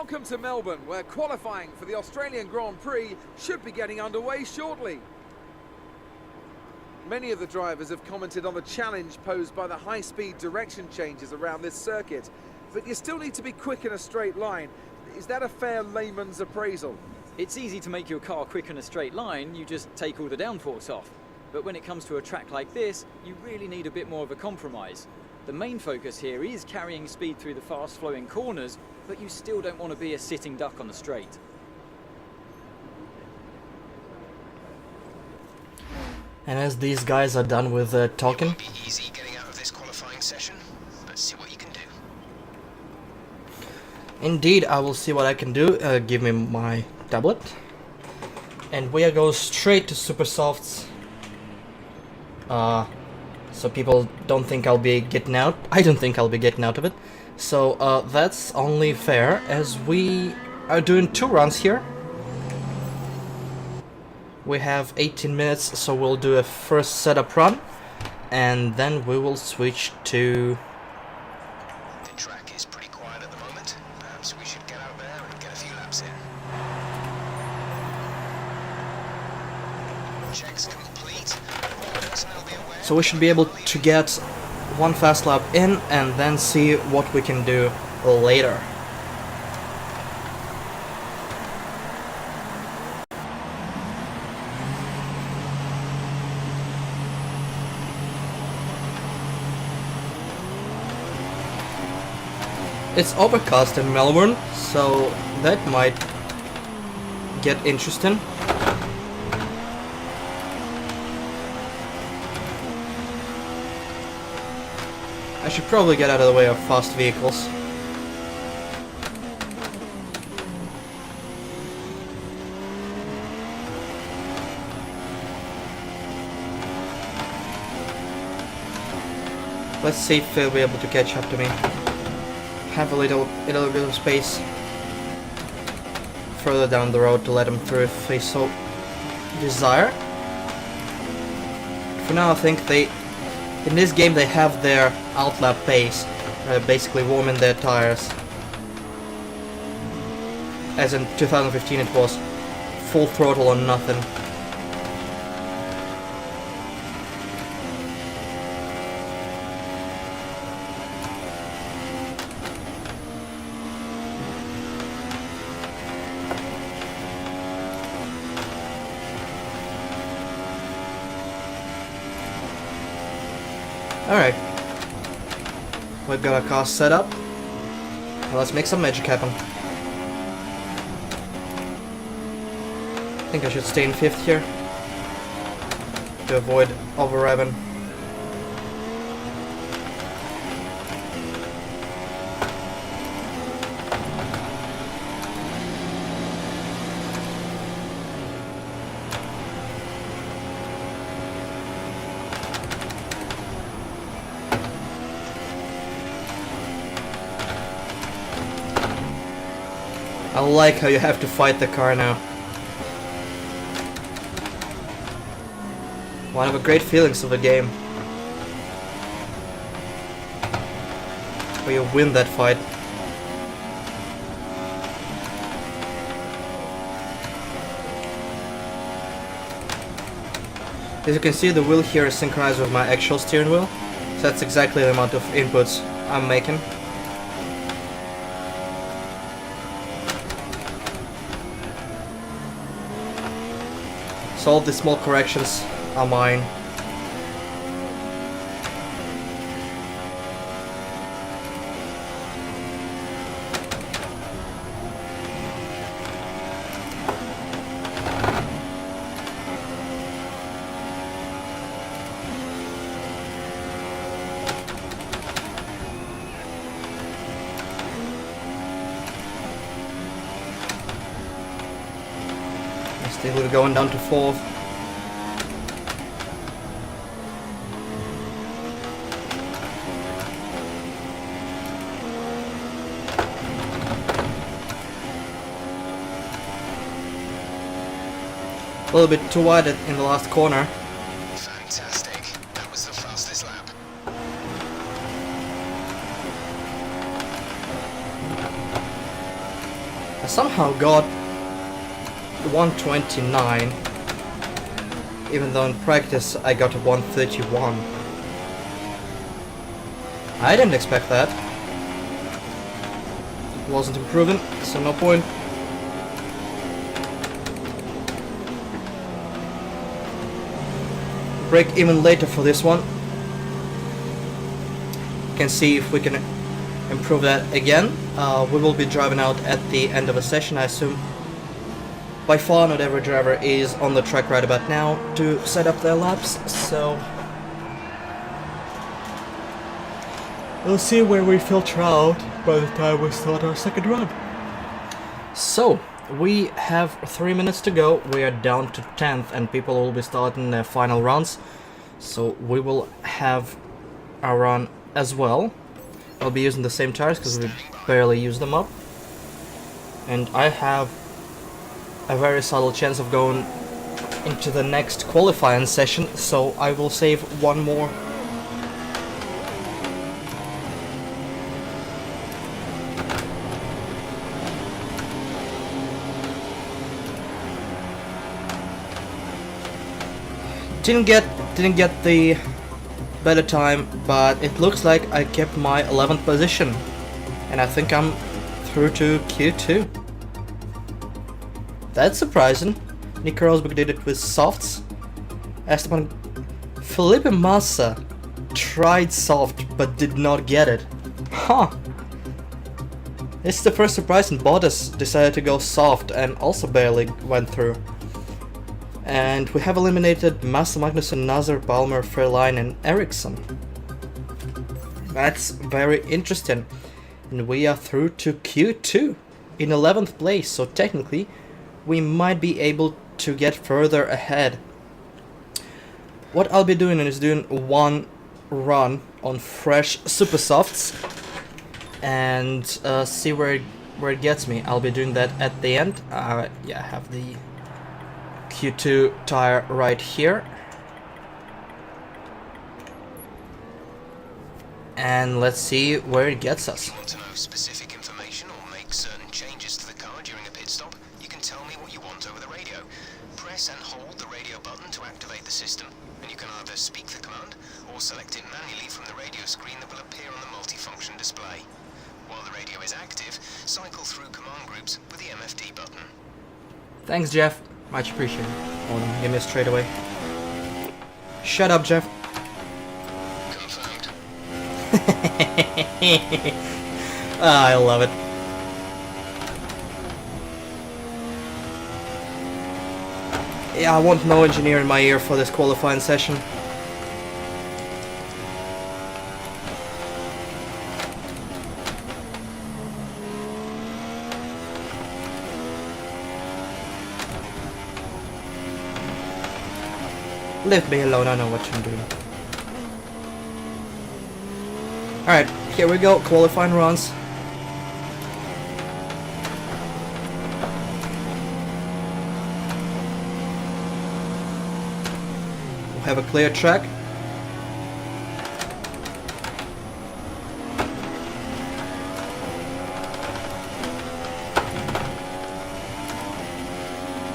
Welcome to Melbourne, where qualifying for the Australian Grand Prix should be getting underway shortly. Many of the drivers have commented on the challenge posed by the high-speed direction changes around this circuit, but you still need to be quick in a straight line. Is that a fair layman's appraisal? It's easy to make your car quick in a straight line, you just take all the downforce off. But when it comes to a track like this, you really need a bit more of a compromise. The main focus here is carrying speed through the fast-flowing corners, but you still don't want to be a sitting duck on the straight. And as these guys are done with talking, It won't be easy getting out of this qualifying session. Let's see what you can do. indeed I will see what I can do. Give me my tablet. And we are going straight to Super Softs. So people don't think I'll be getting out. I don't think I'll be getting out of it. So that's only fair, as we are doing 2 runs here. We have 18 minutes, so we'll do a first setup run, and then we will switch to... The track is pretty quiet at the moment. Perhaps we should get out there and get a few laps in. Checks complete. Personnel be aware. So we should be able to get 1 fast lap in, and then see what we can do later. It's overcast in Melbourne, so that might get interesting. I should probably get out of the way of fast vehicles. Let's see if they'll be able to catch up to me. Have a little bit of space further down the road to let them through if they so desire. For now, I think in this game they have their outlap pace, basically warming their tires. As in 2015 it was full throttle or nothing. Alright, we've got our car set up. Now let's make some magic happen. I think I should stay in 5th here to avoid over-revving. I like how you have to fight the car now. One of the great feelings of the game. Where you win that fight. As you can see, the wheel here is synchronized with my actual steering wheel. So that's exactly the amount of inputs I'm making. So all the small corrections are mine. Still going down to 4th. A little bit too wide in the last corner. Fantastic. That was the fastest lap. somehow got 129, even though in practice I got a 131. I didn't expect that. It wasn't improving, so no point. Break even later for this one. Can see if we can improve that again. We will be driving out at the end of a session, I assume. By far not every driver is on the track right about now to set up their laps, so we'll see where we filter out by the time we start our second run. So, we have 3 minutes to go. We are down to 10th and people will be starting their final runs. So we will have our run as well. I'll be using the same tires because we barely use them up. And I have a very subtle chance of going into the next qualifying session, so I will save one more. Didn't get the better time, but it looks like I kept my 11th position, and I think I'm through to Q2. That's surprising. Nico Rosberg did it with softs. Esteban Felipe Massa tried soft but did not get it. Huh. It's the first surprise, and Bottas decided to go soft and also barely went through. And we have eliminated Massa, Magnussen, Nazar, Palmer, Fairline and Ericsson. That's very interesting. And we are through to Q2 in 11th place, so technically we might be able to get further ahead. What I'll be doing is doing one run on fresh super softs and see where it gets me. I'll be doing that at the end. Yeah, I have the Q2 tire right here. And let's see where it gets us. If you want to know specific information or make certain changes to the car during a pit stop, you can tell me what you want over the radio. Press and hold the radio button to activate the system, and you can either speak the command or select it manually from the radio screen that will appear on the multifunction display. While the radio is active, cycle through command groups with the MFD button. Thanks, Jeff. Much appreciated. Oh no, give me a straightaway. Shut up, Jeff. Confirmed. I love it. Yeah, I want no engineer in my ear for this qualifying session. Leave me alone, I know what I'm doing. Alright, here we go, qualifying runs. We'll have a clear track.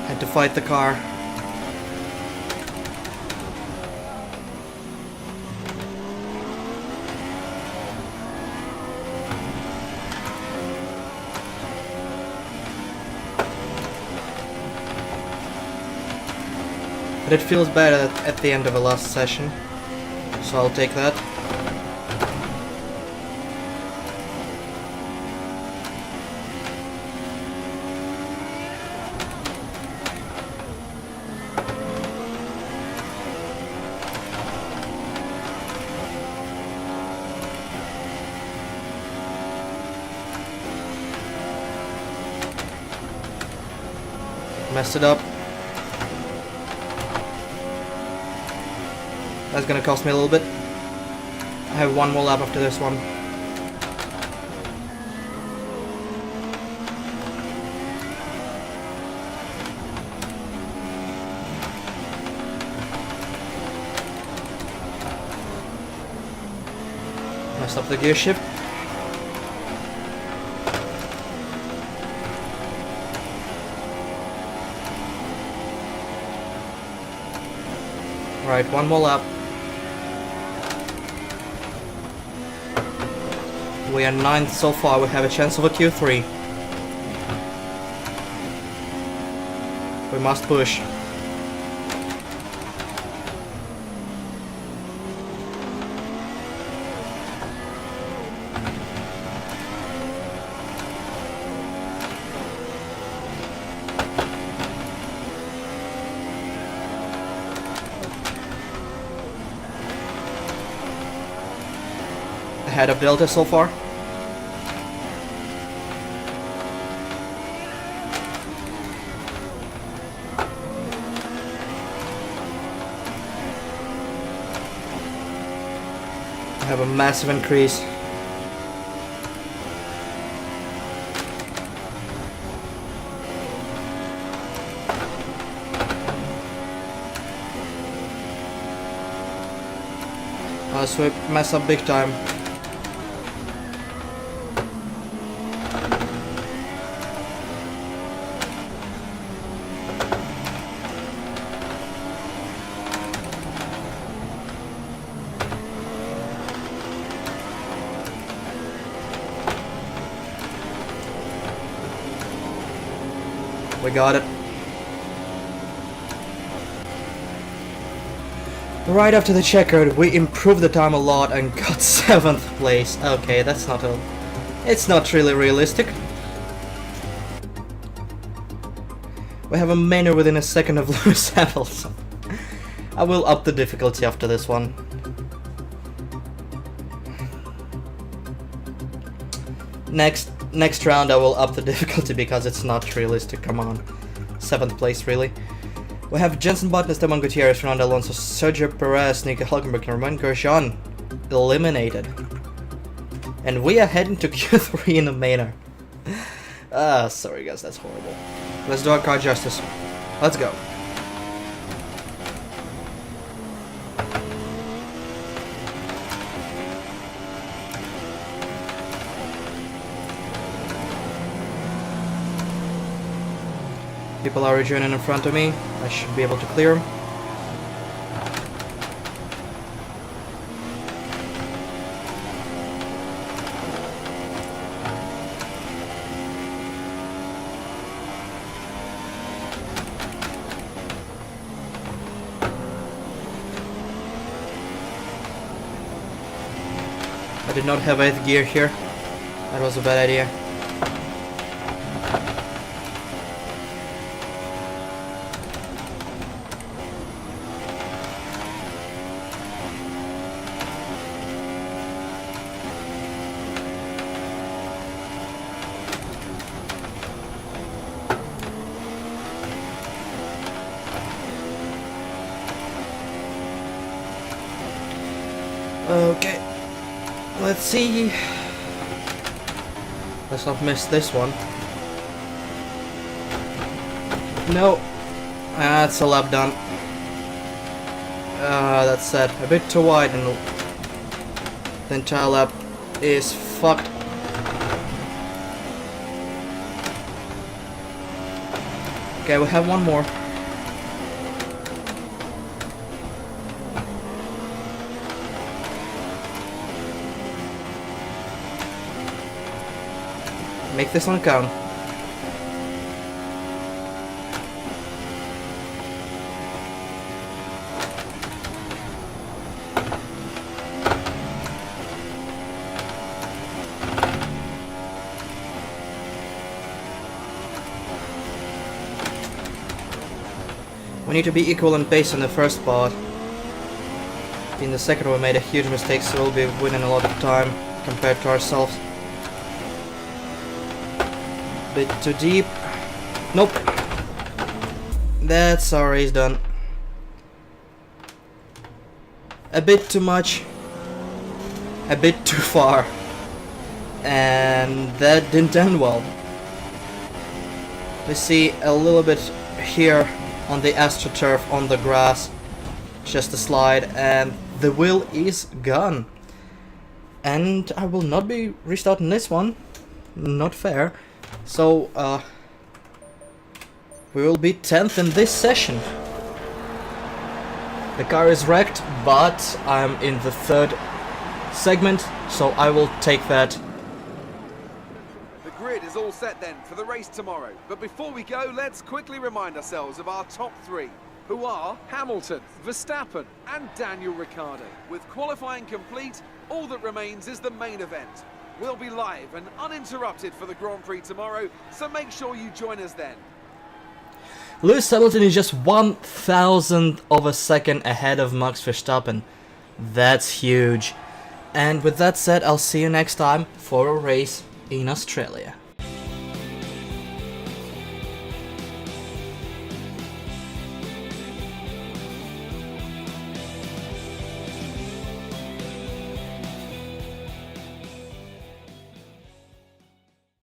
Had to fight the car. But it feels better at the end of the last session, so I'll take that. Messed it up. That's gonna cost me a little bit. I have one more lap after this one. Messed up the gear shift. Right, one more lap. We are 9th so far, we have a chance of a Q3. We must push. Ahead of Delta so far. I have a massive increase. So we mess up big time. We got it. Right after the checkered, we improved the time a lot and got 7th place. Okay, that's not a... It's not really realistic. We have a manor within a second of Lewis Hamilton. I will up the difficulty after this one. Next round I will up the difficulty because it's not realistic, come on. 7th place, really. We have Jensen Button, Esteban Gutierrez, Fernando Alonso, Sergio Perez, Nico Hülkenberg, and Romain Grosjean eliminated. And we are heading to Q3 in the manor. Sorry guys, that's horrible. Let's do our car justice. Let's go. People are rejoining in front of me. I should be able to clear them. I did not have 8th gear here. That was a bad idea. Okay, let's see. Let's not miss this one. No, that's a lap done. That's sad. A bit too wide and the entire lap is fucked. Okay, we have one more. Make this one count. We need to be equal in pace in the first part. In the second we made a huge mistake, so we'll be winning a lot of time compared to ourselves. Bit too deep. Nope. That's our race done. A bit too much. A bit too far. And that didn't end well. We see a little bit here on the AstroTurf on the grass. Just a slide and the wheel is gone. And I will not be restarting this one. Not fair. So, we will be 10th in this session. The car is wrecked, but I'm in the third segment, so I will take that. The grid is all set then for the race tomorrow. But before we go, let's quickly remind ourselves of our top three, who are Hamilton, Verstappen and Daniel Ricciardo. With qualifying complete, all that remains is the main event. We'll be live and uninterrupted for the Grand Prix tomorrow, so make sure you join us then. Lewis Hamilton is just 1,000th of a second ahead of Max Verstappen. That's huge. And with that said, I'll see you next time for a race in Australia.